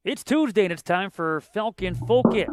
It's Tuesday and it's time for Falcon Focus.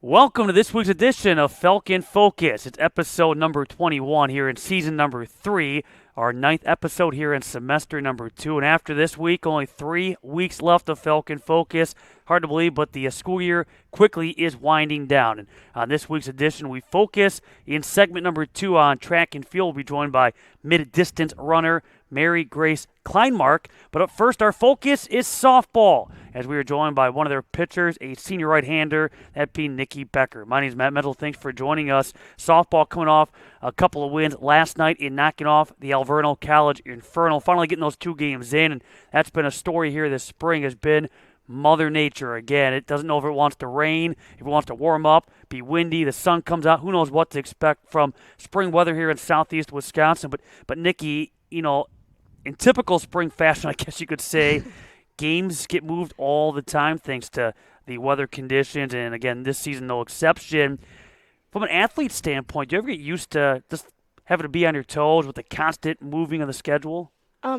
Welcome to this week's edition of Falcon Focus. It's episode number 21 here in season number 3, our 9th episode here in semester number 2. And after this week, only 3 weeks left of Falcon Focus. Hard to believe, but the school year quickly is winding down. And on this week's edition, we focus in segment number 2 on track and field. We'll be joined by mid-distance runner Mary Grace Kleinmark. But up first, our focus is softball, as we are joined by one of their pitchers, a senior right-hander, that being Nikki Becker. My name is Matt Mental. Thanks for joining us. Softball coming off a couple of wins last night in knocking off the Alverno College Inferno, finally getting those 2 games in, and that's been a story here this spring, has been Mother Nature again. It doesn't know if it wants to rain, if it wants to warm up, be windy, the sun comes out. Who knows what to expect from spring weather here in southeast Wisconsin. But Nikki, in typical spring fashion, I guess you could say, games get moved all the time thanks to the weather conditions, and again, this season no exception. From an athlete standpoint, do you ever get used to just having to be on your toes with the constant moving of the schedule?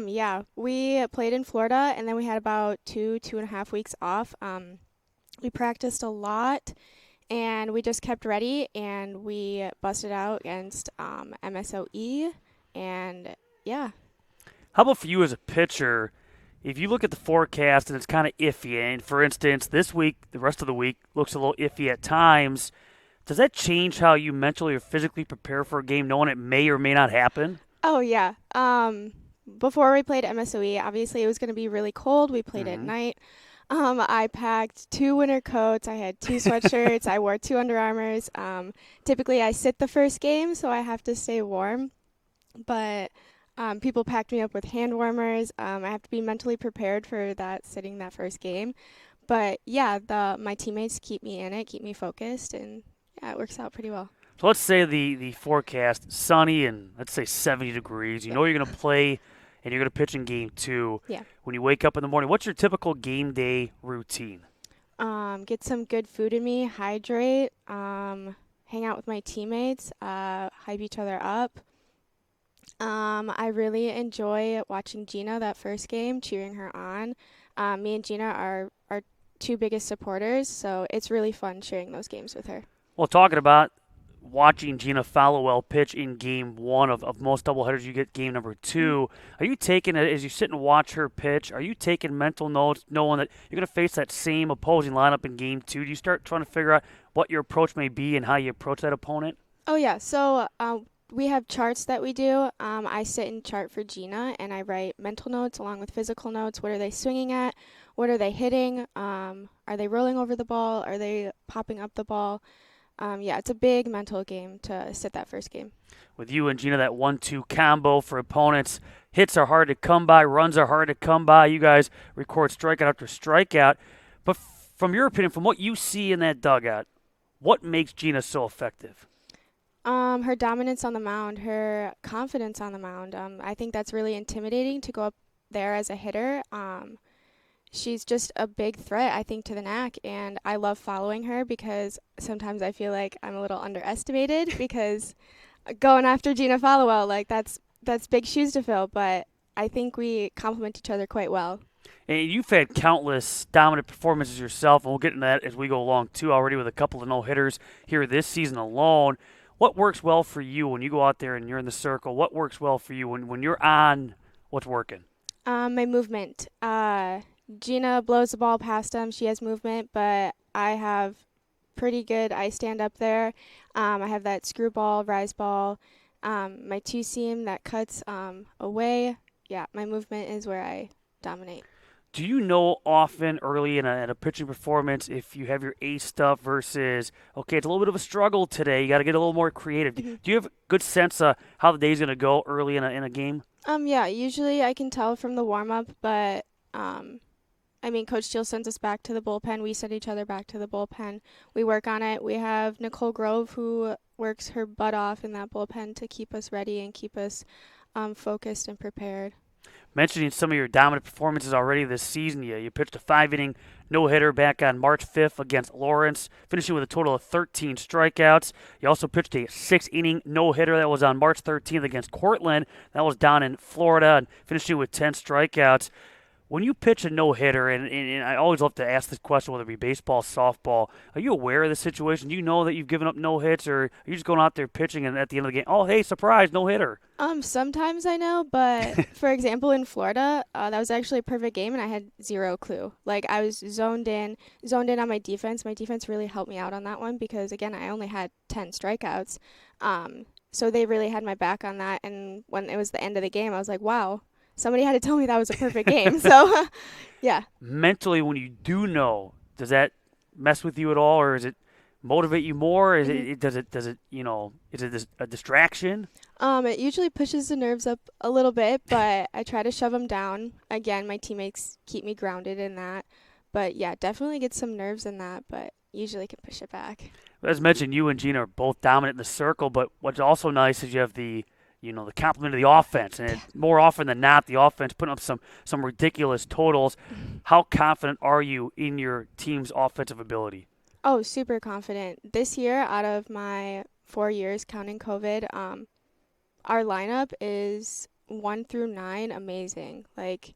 Yeah, we played in Florida, and then we had about 2.5 weeks off. We practiced a lot, and we just kept ready, and we busted out against MSOE, and yeah. How about for you as a pitcher? If you look at the forecast and it's kind of iffy, and for instance, this week, the rest of the week looks a little iffy at times, does that change how you mentally or physically prepare for a game knowing it may or may not happen? Oh, yeah. Before we played MSOE, obviously it was going to be really cold. We played at night. I packed 2 winter coats. I had 2 sweatshirts. I wore 2 Under Armours. Typically, I sit the first game, so I have to stay warm. But people packed me up with hand warmers. I have to be mentally prepared for that sitting that first game. But yeah, my teammates keep me in it, keep me focused, and yeah, it works out pretty well. So let's say the forecast sunny and let's say 70 degrees. You know you're going to play and you're going to pitch in game 2. Yeah. When you wake up in the morning, what's your typical game day routine? Get some good food in me, hydrate, hang out with my teammates, hype each other up. I really enjoy watching Gina that first game, cheering her on. Me and Gina are our 2 biggest supporters, so it's really fun sharing those games with her. Well, talking about watching Gina Fallowell pitch in game 1 of most doubleheaders, you get game number 2. Are you taking it as you sit and watch her pitch? Are you taking mental notes, knowing that you're going to face that same opposing lineup in game 2? Do you start trying to figure out what your approach may be and how you approach that opponent? Oh, yeah. So we have charts that we do. I sit and chart for Gina, and I write mental notes along with physical notes. What are they swinging at? What are they hitting? Are they rolling over the ball? Are they popping up the ball? Yeah, it's a big mental game to sit that first game. With you and Gina, that 1-2 combo for opponents. Hits are hard to come by. Runs are hard to come by. You guys record strikeout after strikeout. But from your opinion, from what you see in that dugout, what makes Gina so effective? Her dominance on the mound, her confidence on the mound. I think that's really intimidating to go up there as a hitter. She's just a big threat, I think, to the knack, and I love following her because sometimes I feel like I'm a little underestimated because going after Gina Fallowell, like that's big shoes to fill, but I think we complement each other quite well. And you've had countless dominant performances yourself, and we'll get into that as we go along, too, already with a couple of no-hitters here this season alone. What works well for you when you go out there and you're in the circle? What works well for you when you're on what's working? My movement. Gina blows the ball past him. She has movement, but I have pretty good. I stand up there. I have that screwball, rise ball, my 2-seam that cuts away. Yeah, my movement is where I dominate. Do you know often early in a pitching performance if you have your ace stuff versus, okay, it's a little bit of a struggle today, you got to get a little more creative? Mm-hmm. Do you have a good sense of how the day's going to go early in a game? Yeah, usually I can tell from the warm-up, but Coach Steele sends us back to the bullpen. We send each other back to the bullpen. We work on it. We have Nicole Grove who works her butt off in that bullpen to keep us ready and keep us focused and prepared. mentioning some of your dominant performances already this season. You pitched a 5-inning no-hitter back on March 5th against Lawrence, finishing with a total of 13 strikeouts. You also pitched a 6-inning no-hitter that was on March 13th against Cortland. That was down in Florida, and finishing with 10 strikeouts. When you pitch a no-hitter, and I always love to ask this question, whether it be baseball, softball, are you aware of the situation? Do you know that you've given up no hits, or are you just going out there pitching and at the end of the game, oh, hey, surprise, no-hitter? Sometimes I know, but for example, in Florida, that was actually a perfect game, and I had zero clue. Like I was zoned in on my defense. My defense really helped me out on that one because again, I only had 10 strikeouts. So they really had my back on that. And when it was the end of the game, I was like, wow, somebody had to tell me that was a perfect game. So, yeah. Mentally, when you do know, does that mess with you at all, or is it motivate you more? Is Mhm. it is it a distraction? It usually pushes the nerves up a little bit, but I try to shove them down. Again, my teammates keep me grounded in that. But yeah, definitely get some nerves in that, but usually can push it back. As mentioned, you and Gina are both dominant in the circle, but what's also nice is you have the complement of the offense, and more often than not, the offense putting up some ridiculous totals. How confident are you in your team's offensive ability? Oh, super confident. This year, out of my 4 years counting COVID, our lineup is 1 through 9 amazing. Like,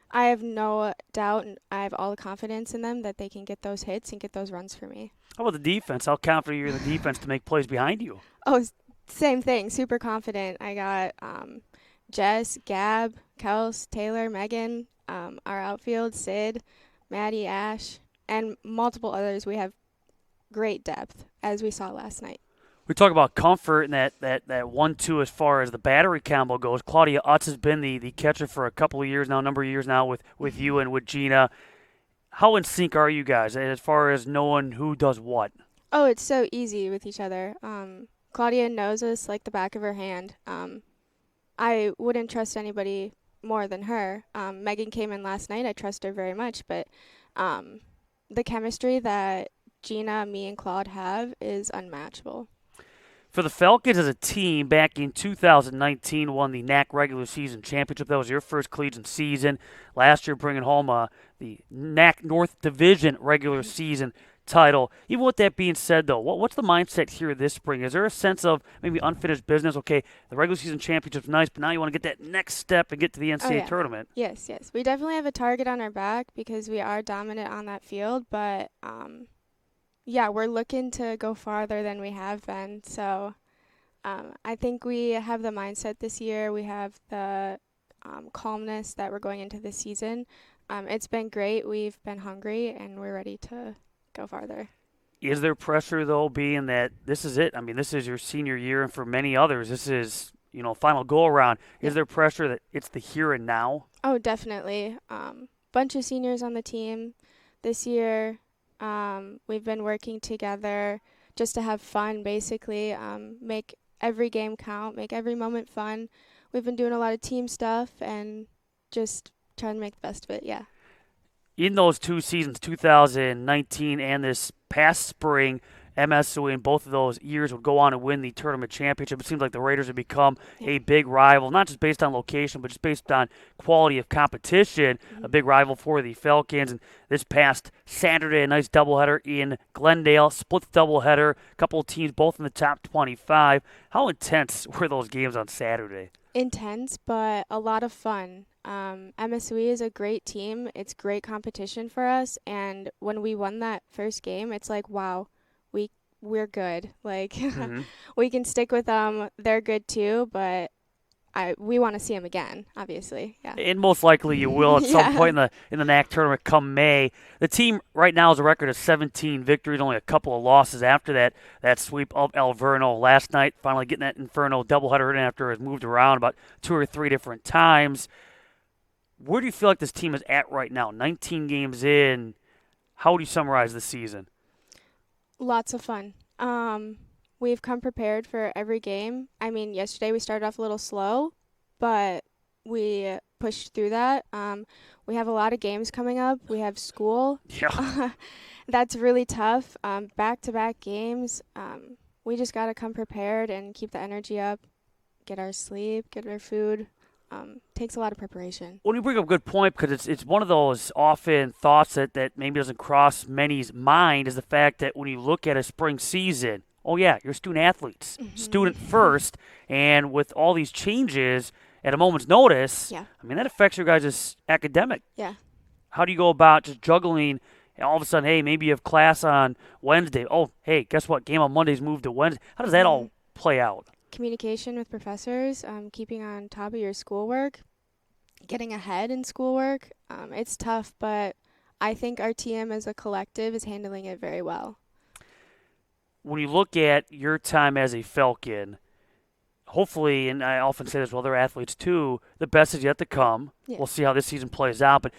I have no doubt and I have all the confidence in them that they can get those hits and get those runs for me. How about the defense? How confident are you in the defense to make plays behind you? Oh, same thing. Super confident. I got Jess, Gab, Kels, Taylor, Megan, our outfield, Sid, Maddie, Ash, and multiple others. We have great depth, as we saw last night. We talk about comfort and that 1-2 as far as the battery combo goes. Claudia Utz has been the catcher for a couple of years now, number of years now with you and with Gina. How in sync are you guys as far as knowing who does what? Oh, it's so easy with each other. Claudia knows us like the back of her hand. I wouldn't trust anybody more than her. Megan came in last night. I trust her very much, but the chemistry that Gina, me, and Claude have is unmatchable. For the Falcons as a team, back in 2019, won the NAC regular season championship. That was your first collegiate season. Last year, bringing home the NAC North Division regular season title. Even with that being said, though, what's the mindset here this spring? Is there a sense of maybe unfinished business? Okay, the regular season championship's nice, but now you want to get that next step and get to the Oh, NCAA yeah. tournament. Yes, yes. We definitely have a target on our back because we are dominant on that field, but yeah, we're looking to go farther than we have been. So I think we have the mindset this year. We have the calmness that we're going into this season. It's been great. We've been hungry, and we're ready to go farther. Is there pressure, though, being that this is it? I mean, this is your senior year, and for many others, this is, final go-around. Yeah. Is there pressure that it's the here and now? Oh, definitely. Bunch of seniors on the team this year. We've been working together just to have fun, basically. Make every game count, make every moment fun. We've been doing a lot of team stuff and just trying to make the best of it. Yeah. In those two seasons, 2019 and this past spring, MSU in both of those years would go on to win the tournament championship. It seems like the Raiders have become Yeah. a big rival, not just based on location, but just based on quality of competition, a Mhm. big rival for the Falcons. And this past Saturday, a nice doubleheader in Glendale, split doubleheader, a couple of teams both in the top 25. How intense were those games on Saturday? Intense, but a lot of fun. MSUE is a great team. It's great competition for us. And when we won that first game, it's like, wow, we're good. Like Mm-hmm. we can stick with them. They're good too, but we want to see them again, obviously. Yeah. And most likely you will at some Yeah. point in the NAC tournament come May. The team right now has a record of 17 victories, only a couple of losses after that sweep of Alverno last night. Finally getting that Inferno doubleheader in after it has moved around about 2 or 3 different times. Where do you feel like this team is at right now? 19 games in. How would you summarize the season? Lots of fun. We've come prepared for every game. I mean, yesterday we started off a little slow, but we pushed through that. We have a lot of games coming up. We have school. Yeah. That's really tough. Back-to-back games. We just got to come prepared and keep the energy up, get our sleep, get our food, takes a lot of preparation. Well, you bring up a good point because it's one of those often thoughts that maybe doesn't cross many's mind is the fact that when you look at a spring season, oh yeah, you're student athletes, student first, and with all these changes at a moment's notice, Yeah. I mean that affects your guys' academic. Yeah. How do you go about just juggling? And all of a sudden, hey, maybe you have class on Wednesday. Oh, hey, guess what? Game on Monday's moved to Wednesday. How does that all play out? Communication with professors, keeping on top of your schoolwork, getting ahead in schoolwork. It's tough, but I think our team as a collective is handling it very well. When you look at your time as a Falcon, hopefully, and I often say this with other athletes too, the best is yet to come. Yeah. We'll see how this season plays out. But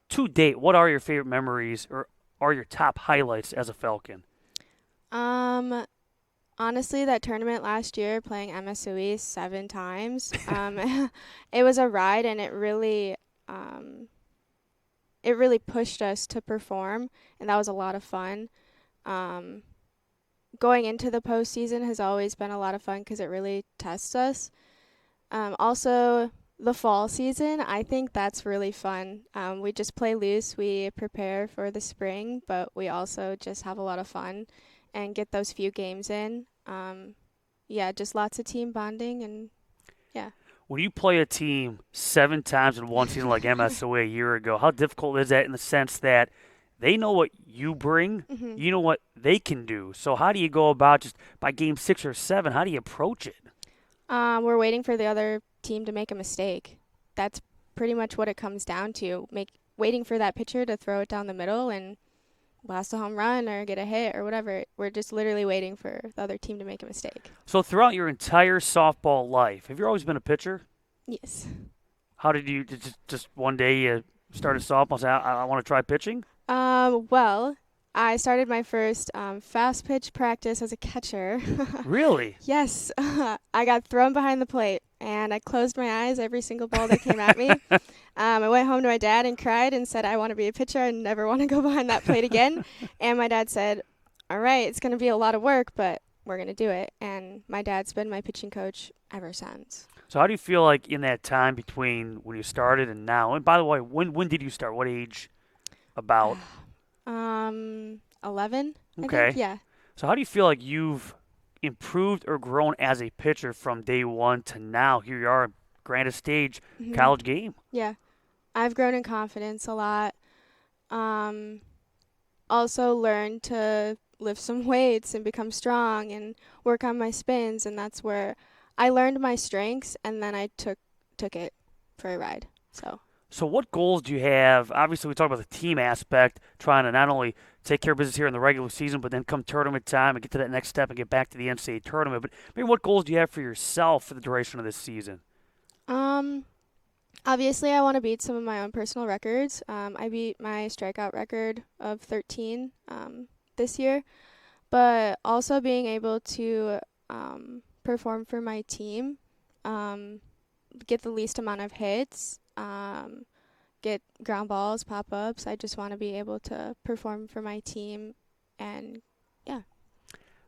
to date, what are your favorite memories or are your top highlights as a Falcon? Honestly, that tournament last year, playing MSOE 7 times, it was a ride, and it really pushed us to perform, and that was a lot of fun. Going into the postseason has always been a lot of fun because it really tests us. Also, the fall season, I think that's really fun. We just play loose. We prepare for the spring, but we also just have a lot of fun and get those few games in. Just lots of team bonding and yeah. When you play a team 7 times in one season like MSOA a year ago, how difficult is that in the sense that they know what you bring, you know what they can do. So how do you go about just by game 6 or 7, how do you approach it? We're waiting for the other team to make a mistake. That's pretty much what it comes down to. Waiting for that pitcher to throw it down the middle and blast a home run or get a hit or whatever. We're just literally waiting for the other team to make a mistake. So throughout your entire softball life, have you always been a pitcher? Yes. How did you just one day you started softball and say, I want to try pitching? Well, I started my first fast pitch practice as a catcher. Really? Yes. I got thrown behind the plate, and I closed my eyes every single ball that came at me. I went home to my dad and cried and said, I want to be a pitcher. I never want to go behind that plate again. And my dad said, all right, it's going to be a lot of work, but we're going to do it. And my dad's been my pitching coach ever since. So how do you feel like in that time between when you started and now? And by the way, when did you start? What age about? 11. Okay. I think. Yeah. So how do you feel like you've improved or grown as a pitcher from day one to now? Here you are, grandest stage, college game. Yeah. I've grown in confidence a lot. Also learned to lift some weights and become strong and work on my spins, and that's where I learned my strengths, and then I took it for a ride. So what goals do you have? Obviously, we talk about the team aspect, trying to not only take care of business here in the regular season, but then come tournament time and get to that next step and get back to the NCAA tournament. But maybe what goals do you have for yourself for the duration of this season? Obviously, I want to beat some of my own personal records. I beat my strikeout record of 13 this year, but also being able to perform for my team, get the least amount of hits, get ground balls, pop-ups. I just want to be able to perform for my team, and yeah.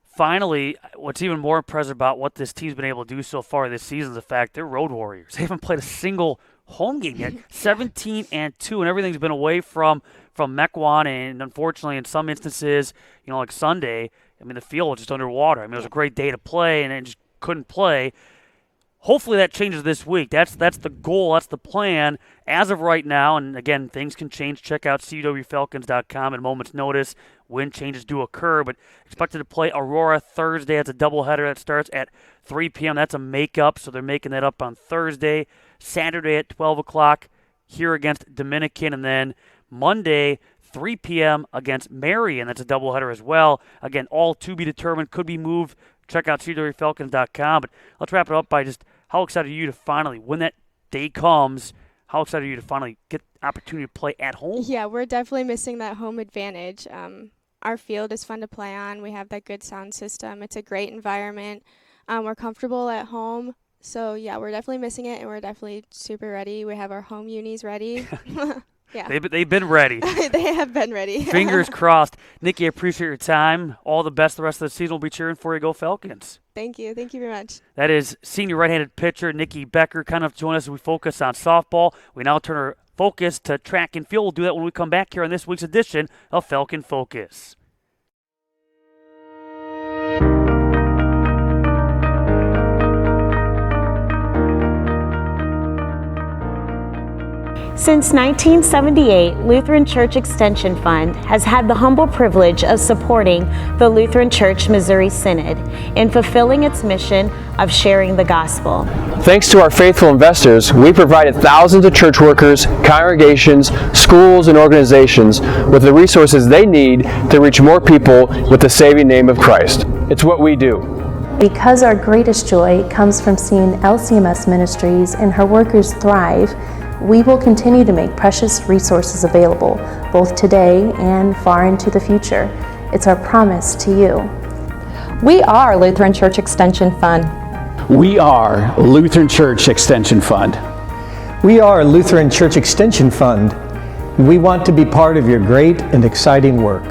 Finally, what's even more impressive about what this team's been able to do so far this season is the fact they're road warriors. They haven't played a single home game yet. 17-2, and everything's been away from Mequon, and unfortunately, in some instances, like Sunday, I mean, the field was just underwater. I mean, it was a great day to play, and it just couldn't play. Hopefully that changes this week. That's the goal. That's the plan as of right now. And again, things can change. Check out CUWFalcons.com at a moment's notice when changes do occur. But expected to play Aurora Thursday. That's a doubleheader that starts at 3 p.m. That's a makeup, so they're making that up on Thursday. Saturday at 12 o'clock here against Dominican. And then Monday, 3 p.m. against Marion. That's a doubleheader as well. Again, all to be determined. Could be moved. Check out CUWFalcons.com. But let's wrap it up by just how excited are you to finally, when that day comes, how excited are you to finally get the opportunity to play at home? Yeah, we're definitely missing that home advantage. Our field is fun to play on. We have that good sound system. It's a great environment. We're comfortable at home. So, yeah, we're definitely missing it, and we're definitely super ready. We have our home unis ready. Yeah. They've been ready. They have been ready. Fingers crossed. Nikki, I appreciate your time. All the best the rest of the season. We'll be cheering for you. Go Falcons. Thank you. Thank you very much. That is senior right-handed pitcher Nikki Becker. Kind of join us as we focus on softball. We now turn our focus to track and field. We'll do that when we come back here on this week's edition of Falcon Focus. Since 1978, Lutheran Church Extension Fund has had the humble privilege of supporting the Lutheran Church Missouri Synod in fulfilling its mission of sharing the gospel. Thanks to our faithful investors, we provided thousands of church workers, congregations, schools, and organizations with the resources they need to reach more people with the saving name of Christ. It's what we do. Because our greatest joy comes from seeing LCMS Ministries and her workers thrive, we will continue to make precious resources available, both today and far into the future. It's our promise to you. We are Lutheran Church Extension Fund. We are Lutheran Church Extension Fund. We are Lutheran Church Extension Fund. We want to be part of your great and exciting work.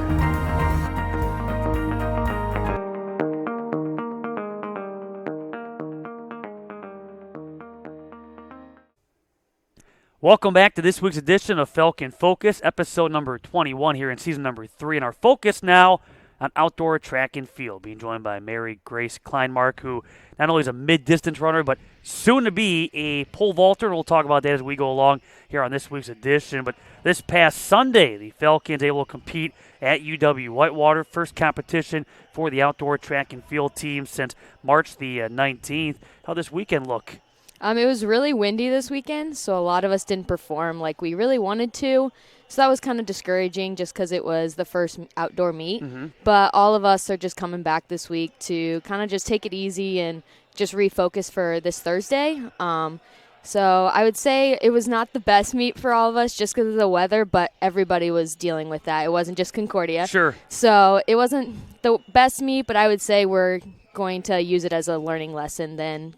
Welcome back to this week's edition of Falcon Focus, episode number 21 here in season number 3. And our focus now on outdoor track and field, being joined by Mary Grace Kleinmark, who not only is a mid-distance runner, but soon to be a pole vaulter. We'll talk about that as we go along here on this week's edition. But this past Sunday, the Falcons able to compete at UW Whitewater, first competition for the outdoor track and field team since March the 19th. How'd this weekend look? It was really windy this weekend, so a lot of us didn't perform like we really wanted to. So that was kind of discouraging just because it was the first outdoor meet. But all of us are just coming back this week to kind of just take it easy and just refocus for this Thursday. So I would say it was not the best meet for all of us just because of the weather, but everybody was dealing with that. It wasn't just Concordia. Sure. So it wasn't the best meet, but I would say we're going to use it as a learning lesson then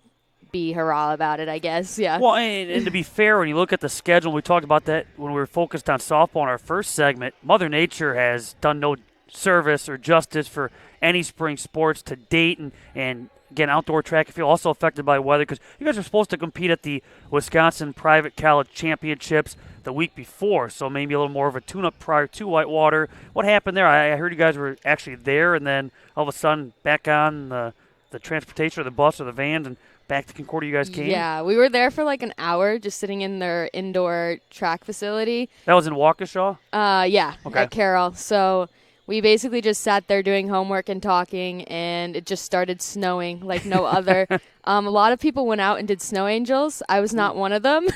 be hurrah about it, I guess. Yeah. Well, and to be fair, when you look at the schedule, we talked about that when we were focused on softball in our first segment, Mother Nature has done no service or justice for any spring sports to date. And again, outdoor track and field also affected by weather because you guys are supposed to compete at the Wisconsin Private College Championships the week before, so maybe a little more of a tune-up prior to Whitewater. What happened there? I heard you guys were actually there, and then all of a sudden back on the transportation or the bus or the van and back to Concordia you guys came? Yeah, we were there for like an hour just sitting in their indoor track facility. That was in Waukesha? Yeah, okay. At Carroll. So we basically just sat there doing homework and talking, and it just started snowing like no other. A lot of people went out and did snow angels. I was not one of them.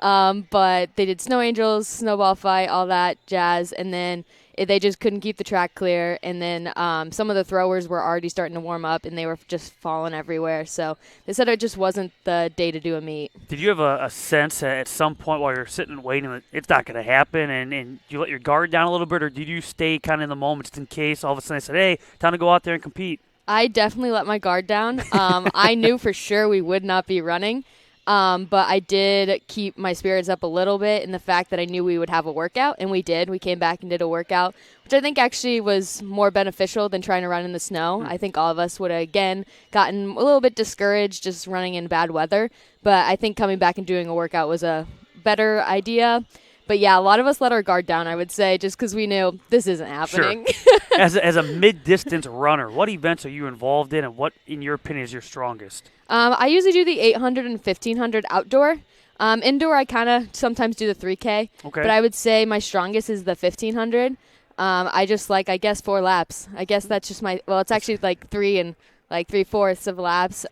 But they did snow angels, snowball fight, all that jazz, and then they just couldn't keep the track clear, and then some of the throwers were already starting to warm up, and they were just falling everywhere. So they said it just wasn't the day to do a meet. Did you have a sense at some point while you're sitting and waiting that it's not going to happen, and you let your guard down a little bit, or did you stay kind of in the moment just in case all of a sudden they said, hey, time to go out there and compete? I definitely let my guard down. I knew for sure we would not be running. But I did keep my spirits up a little bit in the fact that I knew we would have a workout, and we did. We came back and did a workout, which I think actually was more beneficial than trying to run in the snow. I think all of us would have, again, gotten a little bit discouraged just running in bad weather. But I think coming back and doing a workout was a better idea. But, yeah, a lot of us let our guard down, I would say, just because we knew this isn't happening. Sure. As a mid-distance runner, what events are you involved in, and what, in your opinion, is your strongest? I usually do the 800 and 1500 outdoor. Indoor, I kind of sometimes do the 3K. Okay. But I would say my strongest is the 1500. I just I guess 4 laps. I guess that's just it's actually like 3 and like 3/4 of laps.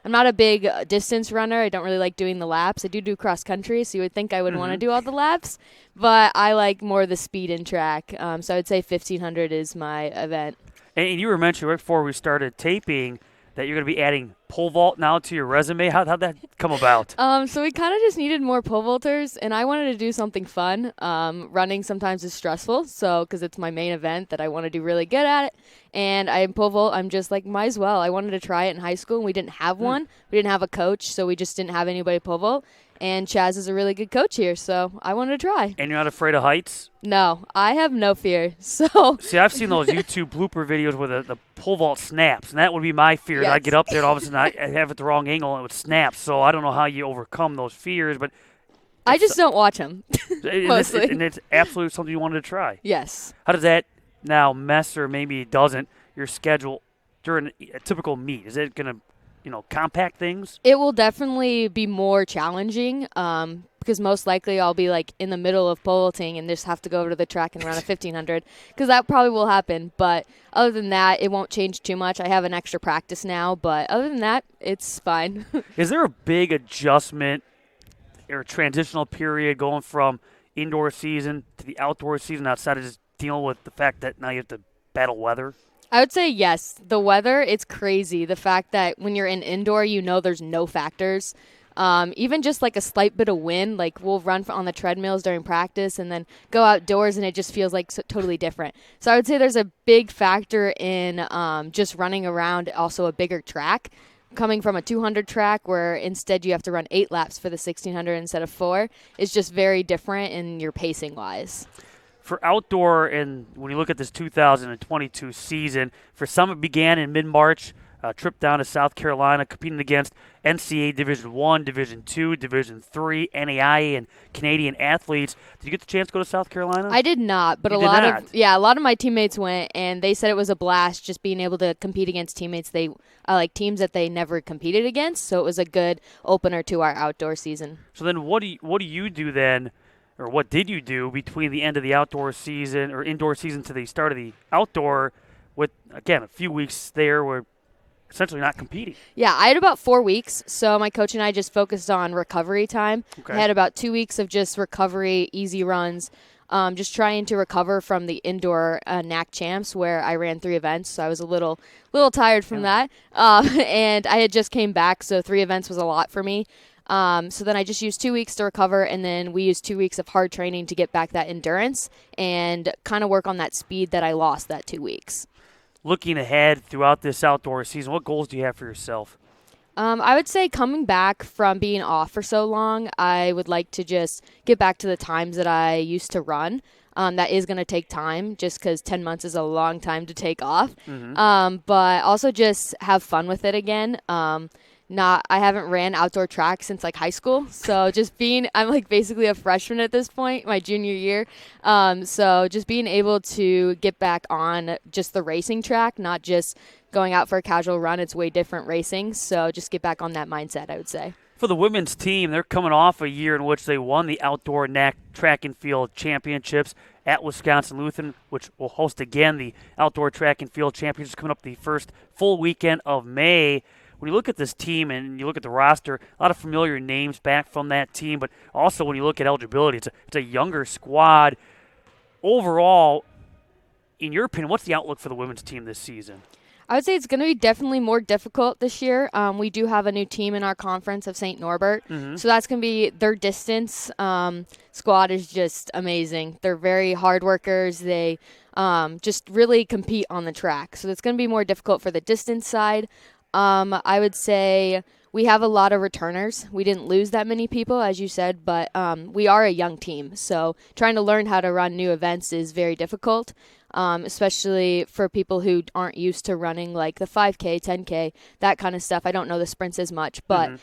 I'm not a big distance runner. I don't really like doing the laps. I do cross country, so you would think I would want to do all the laps. But I like more the speed and track. So I would say 1500 is my event. And you were mentioning right before we started taping that you're going to be adding pole vault now to your resume. How'd that come about? So we kind of just needed more pole vaulters, and I wanted to do something fun. Running sometimes is stressful, so because it's my main event that I want to do really good at it. And I'm pole vault. I'm just like, might as well. I wanted to try it in high school, and we didn't have one. We didn't have a coach, so we just didn't have anybody pole vault. And Chaz is a really good coach here, so I wanted to try. And you're not afraid of heights? No, I have no fear. So See, I've seen those YouTube blooper videos where the pole vault snaps, and that would be my fear. Yes. I get up there, and all of a sudden I have it the wrong angle, and it would snap. So I don't know how you overcome those fears, but I just don't watch them, mostly. And it's absolutely something you wanted to try. Yes. How does that now mess, or maybe it doesn't, your schedule during a typical meet? Is it going to, compact things? It will definitely be more challenging because most likely I'll be like in the middle of pole vaulting and just have to go over to the track and run a 1500 because that probably will happen. But other than that, it won't change too much. I have an extra practice now, but other than that, it's fine. Is there a big adjustment or transitional period going from indoor season to the outdoor season outside of just dealing with the fact that now you have to battle weather? I would say yes. The weather, it's crazy. The fact that when you're in indoor, there's no factors. Even just like a slight bit of wind, like we'll run on the treadmills during practice and then go outdoors and it just feels like totally different. So I would say there's a big factor in just running around also a bigger track. Coming from a 200 track where instead you have to run 8 laps for the 1600 instead of 4 is just very different in your pacing wise. For outdoor, and when you look at this 2022 season, for some it began in mid-March, a trip down to South Carolina, competing against NCAA Division I, Division II, Division III, NAIA, and Canadian athletes. Did you get the chance to go to South Carolina? I did not, but a lot of my teammates went, and they said it was a blast just being able to compete against teammates teams that they never competed against. So it was a good opener to our outdoor season. So then, what do you do then? Or what did you do between the end of the outdoor season or indoor season to the start of the outdoor with, again, a few weeks there where essentially not competing? Yeah, I had about 4 weeks, so my coach and I just focused on recovery time. Okay. I had about 2 weeks of just recovery, easy runs, just trying to recover from the indoor NAC champs where I ran 3 events, so I was a little tired from that. And I had just came back, so 3 events was a lot for me. So then I just used 2 weeks to recover, and then we used 2 weeks of hard training to get back that endurance and kind of work on that speed that I lost that 2 weeks. Looking ahead throughout this outdoor season, what goals do you have for yourself? I would say coming back from being off for so long, I would like to just get back to the times that I used to run. That is going to take time just because 10 months is a long time to take off. Mm-hmm. But also just have fun with it again. I haven't ran outdoor track since like high school. So I'm like basically a freshman at this point, my junior year. So just being able to get back on just the racing track, not just going out for a casual run. It's way different racing. So just get back on that mindset, I would say. For the women's team, they're coming off a year in which they won the outdoor NAC track and field championships at Wisconsin Lutheran, which will host again the outdoor track and field championships coming up the first full weekend of May. When you look at this team and you look at the roster, a lot of familiar names back from that team, but also when you look at eligibility, it's a younger squad. Overall, in your opinion, what's the outlook for the women's team this season? I would say it's going to be definitely more difficult this year. We do have a new team in our conference of St. Norbert, so that's going to be their distance squad is just amazing. They're very hard workers. They just really compete on the track, so it's going to be more difficult for the distance side. I would say we have a lot of returners. We didn't lose that many people, as you said, but we are a young team. So trying to learn how to run new events is very difficult, especially for people who aren't used to running like the 5K, 10K, that kind of stuff. I don't know the sprints as much, but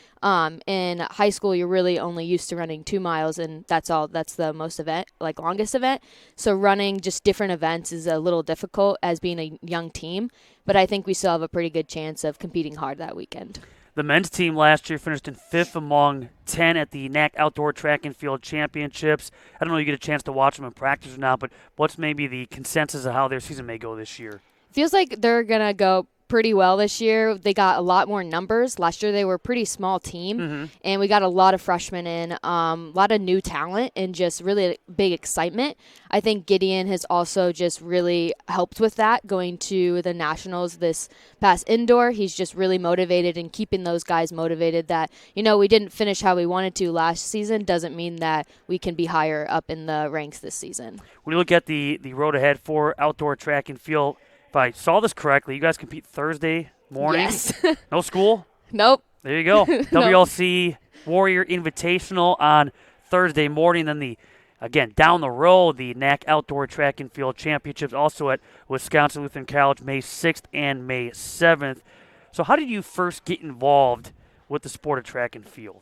in high school, you're really only used to running 2 miles, and that's all. That's the longest event. So running just different events is a little difficult as being a young team, but I think we still have a pretty good chance of competing hard that weekend. The men's team last year finished in 5th among 10 at the NAC Outdoor Track and Field Championships. I don't know if you get a chance to watch them in practice or not, but what's maybe the consensus of how their season may go this year? Feels like they're going to go pretty well this year. They got a lot more numbers. Last year they were a pretty small team, and we got a lot of freshmen in, a lot of new talent, and just really big excitement. I think Gideon has also just really helped with that, going to the Nationals this past indoor. He's just really motivated and keeping those guys motivated that, we didn't finish how we wanted to last season doesn't mean that we can be higher up in the ranks this season. When you look at the road ahead for outdoor track and field, if I saw this correctly, you guys compete Thursday morning? Yes. No school? Nope. There you go. WLC Warrior Invitational on Thursday morning. Then again, down the road, the NAC Outdoor Track and Field Championships, also at Wisconsin Lutheran College, May 6th and May 7th. So how did you first get involved with the sport of track and field?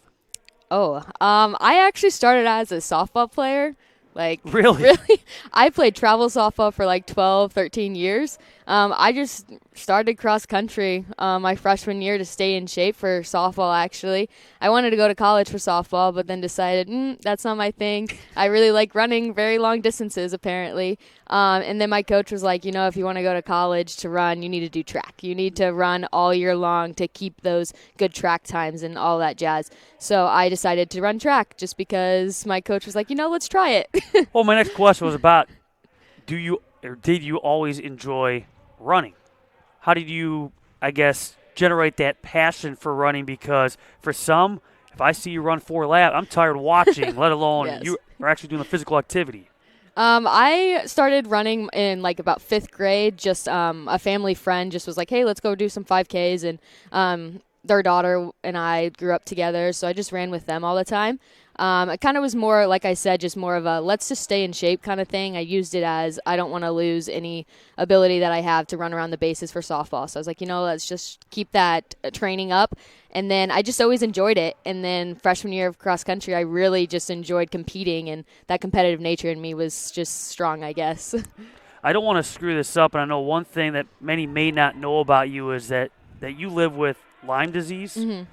I actually started as a softball player. Really? I played travel softball for 12, 13 years. I just started cross country my freshman year to stay in shape for softball, actually. I wanted to go to college for softball, but then decided that's not my thing. I really like running very long distances, apparently. And then my coach was like, if you want to go to college to run, you need to do track. You need to run all year long to keep those good track times and all that jazz. So I decided to run track just because my coach was like, let's try it. Well, my next question was about, did you always enjoy running? How did you, generate that passion for running? Because for some, if I see you run 4 laps, I'm tired of watching, let alone Yes. you are actually doing the physical activity. I started running in about 5th grade. Just a family friend just was like, hey, let's go do some 5Ks. And their daughter and I grew up together, so I just ran with them all the time. It kind of was more, like I said, just more of a let's just stay in shape kind of thing. I used it as I don't want to lose any ability that I have to run around the bases for softball. So I was like, let's just keep that training up. And then I just always enjoyed it. And then freshman year of cross country, I really just enjoyed competing, and that competitive nature in me was just strong, I guess. I don't want to screw this up, and I know one thing that many may not know about you is that you live with Lyme disease. Mm-hmm.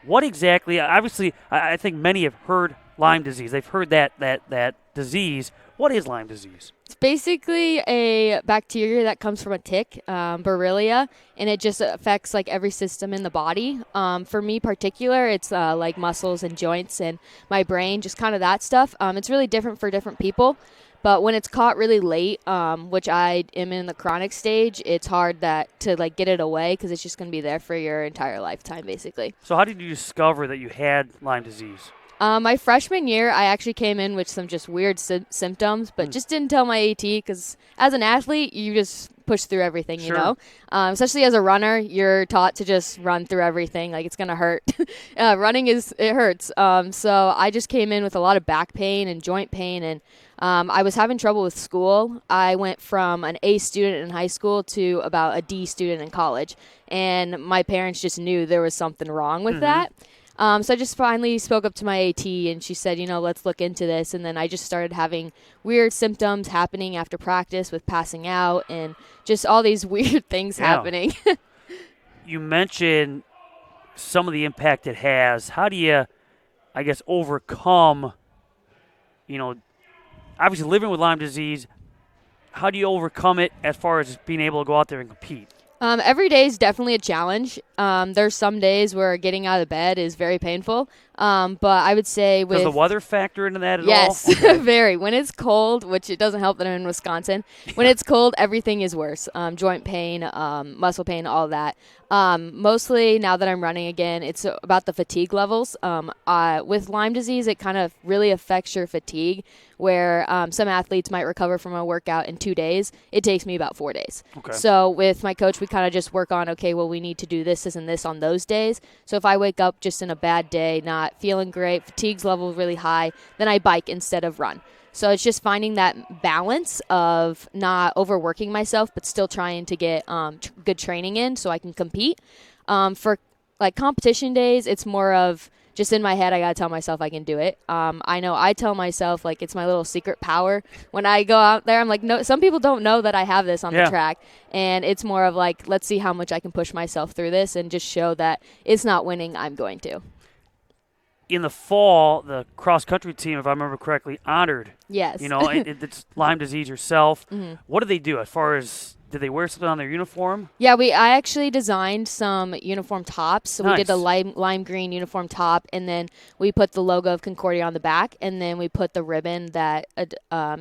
What exactly? Obviously, I think many have heard Lyme disease. They've heard that disease. What is Lyme disease? It's basically a bacteria that comes from a tick, Borrelia, and it just affects every system in the body. For me particular, it's muscles and joints and my brain, just kind of that stuff. It's really different for different people. But when it's caught really late, which I am in the chronic stage, it's hard to get it away because it's just going to be there for your entire lifetime, basically. So how did you discover that you had Lyme disease? My freshman year, I actually came in with some just weird symptoms, but just didn't tell my AT because as an athlete, you just push through everything, Sure. Especially as a runner, you're taught to just run through everything. It's going to hurt. Running it hurts. So I just came in with a lot of back pain and joint pain, and I was having trouble with school. I went from an A student in high school to about a D student in college, and my parents just knew there was something wrong with that. So I just finally spoke up to my AT, and she said, let's look into this. And then I just started having weird symptoms happening after practice with passing out and just all these weird things happening. You mentioned some of the impact it has. How do you, overcome, obviously living with Lyme disease, how do you overcome it as far as being able to go out there and compete? Every day is definitely a challenge. There's some days where getting out of bed is very painful. But I would say Does the weather factor into that at all? Yes, Okay. very. When it's cold, which it doesn't help that I'm in Wisconsin, when it's cold, everything is worse. Joint pain, muscle pain, all that. Mostly now that I'm running again, it's about the fatigue levels. With Lyme disease, it kind of really affects your fatigue, where some athletes might recover from a workout in 2 days. It takes me about 4 days. Okay. So with my coach, we kind of just work on, we need to do this and this on those days. So if I wake up just in a bad day, not feeling great, fatigue's level really high, then I bike instead of run. So it's just finding that balance of not overworking myself, but still trying to get good training in so I can compete. For competition days, it's more of just in my head, I got to tell myself I can do it. I know I tell myself it's my little secret power. When I go out there, I'm like, no, some people don't know that I have this on the track. And it's more of let's see how much I can push myself through this and just show that it's not winning, I'm going to. In the fall, the cross-country team, if I remember correctly, honored. Yes. It's Lyme disease yourself. Mm-hmm. What do they do as far as, did they wear something on their uniform? Yeah, I actually designed some uniform tops. So we did the lime green uniform top, and then we put the logo of Concordia on the back, and then we put the ribbon that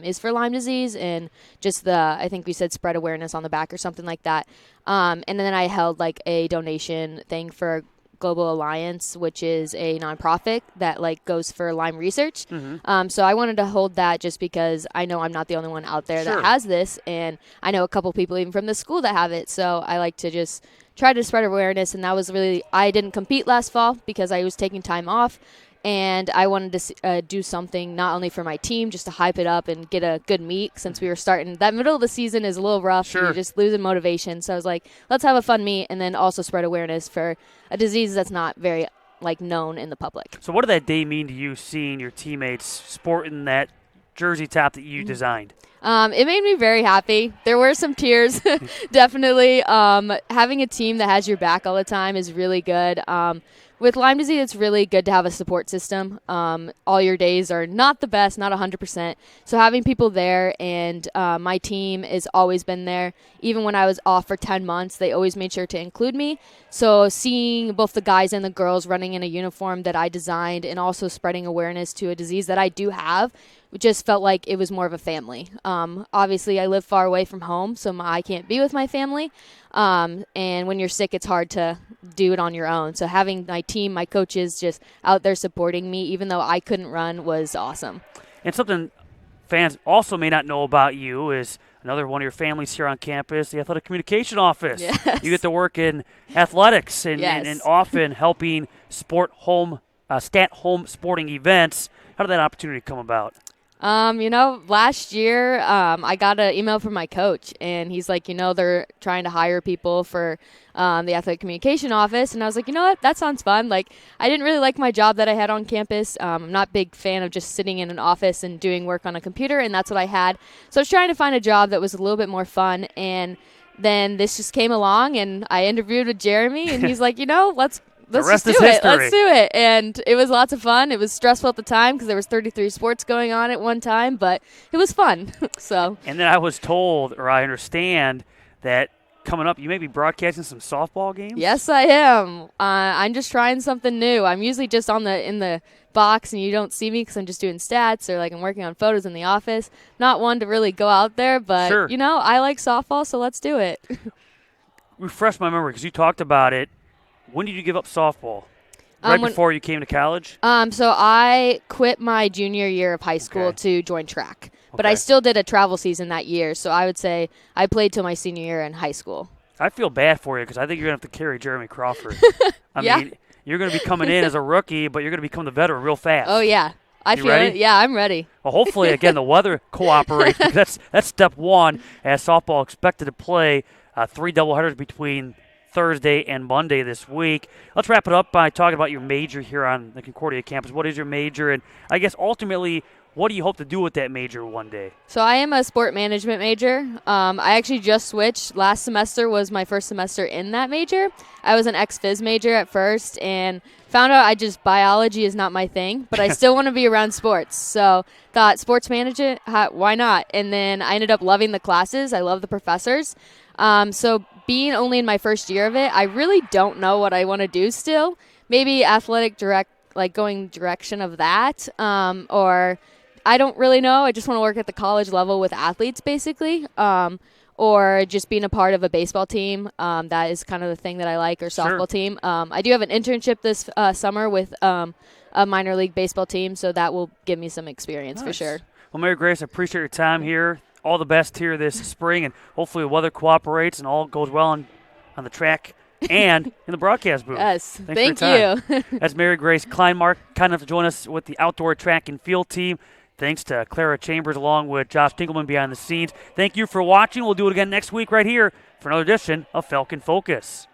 is for Lyme disease, and just I think we said spread awareness on the back or something like that. And then I held a donation thing for Global Alliance, which is a nonprofit that goes for Lyme research. Mm-hmm. So I wanted to hold that just because I know I'm not the only one out there that has this, and I know a couple people even from the school that have it. So I like to just try to spread awareness, and that was really, I didn't compete last fall because I was taking time off, and I wanted to do something not only for my team, just to hype it up and get a good meet since we were starting. That middle of the season is a little rough. Sure. You're just losing motivation. So I was like, let's have a fun meet and then also spread awareness for a disease that's not very known in the public. So what did that day mean to you, seeing your teammates sporting that jersey top that you designed? It made me very happy. There were some tears, definitely. Having a team that has your back all the time is really good. With Lyme disease, it's really good to have a support system. All your days are not the best, not 100%. So having people there, and my team has always been there. Even when I was off for 10 months, they always made sure to include me. So seeing both the guys and the girls running in a uniform that I designed and also spreading awareness to a disease that I do have, just felt like it was more of a family. Obviously, I live far away from home, so I can't be with my family. And when you're sick, it's hard to do it on your own. So having my team, my coaches just out there supporting me, even though I couldn't run, was awesome. And something fans also may not know about you is another one of your families here on campus, the athletic communication office. Yes. You get to work in athletics and, Yes. and often helping stat home sporting events. How did that opportunity come about? Last year, I got an email from my coach, and he's like, they're trying to hire people for the athletic communication office. And I was like, you know what? That sounds fun. I didn't really like my job that I had on campus. I'm not a big fan of just sitting in an office and doing work on a computer, and that's what I had. So I was trying to find a job that was a little bit more fun, and then this just came along, and I interviewed with Jeremy, and he's like, let's just do it. Let's do it. And it was lots of fun. It was stressful at the time because there was 33 sports going on at one time, but it was fun. So. And then I was told, or I understand, that coming up you may be broadcasting some softball games? Yes, I am. I'm just trying something new. I'm usually just in the box and you don't see me because I'm just doing stats or I'm working on photos in the office. Not one to really go out there, but, sure. I like softball, so let's do it. Refresh my memory because you talked about it. When did you give up softball? Right before you came to college? So I quit my junior year of high school to join track. But I still did a travel season that year, so I would say I played till my senior year in high school. I feel bad for you because I think you're going to have to carry Jeremy Crawford. I Yeah. mean, you're going to be coming in as a rookie, but you're going to become the veteran real fast. Oh, yeah. I feel ready? it. Yeah, I'm ready. Well, hopefully, again, the weather cooperates because that's step one as softball expected to play 3 doubleheaders between Thursday and Monday this week. Let's wrap it up by talking about your major here on the Concordia campus. What is your major? And I guess ultimately, what do you hope to do with that major one day? So I am a sport management major. I actually just switched. Last semester was my first semester in that major. I was an ex-phys major at first and found out biology is not my thing, but I still want to be around sports. So thought sports management, why not? And then I ended up loving the classes. I love the professors. So being only in my first year of it, I really don't know what I want to do still. Maybe athletic going direction of that, or I don't really know. I just want to work at the college level with athletes, basically, or just being a part of a baseball team. That is kind of the thing that I like, or softball team. I do have an internship this summer with a minor league baseball team, so that will give me some experience for sure. Well, Mary Grace, I appreciate your time here. All the best here this spring, and hopefully the weather cooperates and all goes well on the track and in the broadcast booth. Yes, Thank you. That's Mary Grace Kleinmark, kind enough to join us with the outdoor track and field team. Thanks to Clara Chambers along with Josh Dinkelman behind the scenes. Thank you for watching. We'll do it again next week right here for another edition of Falcon Focus.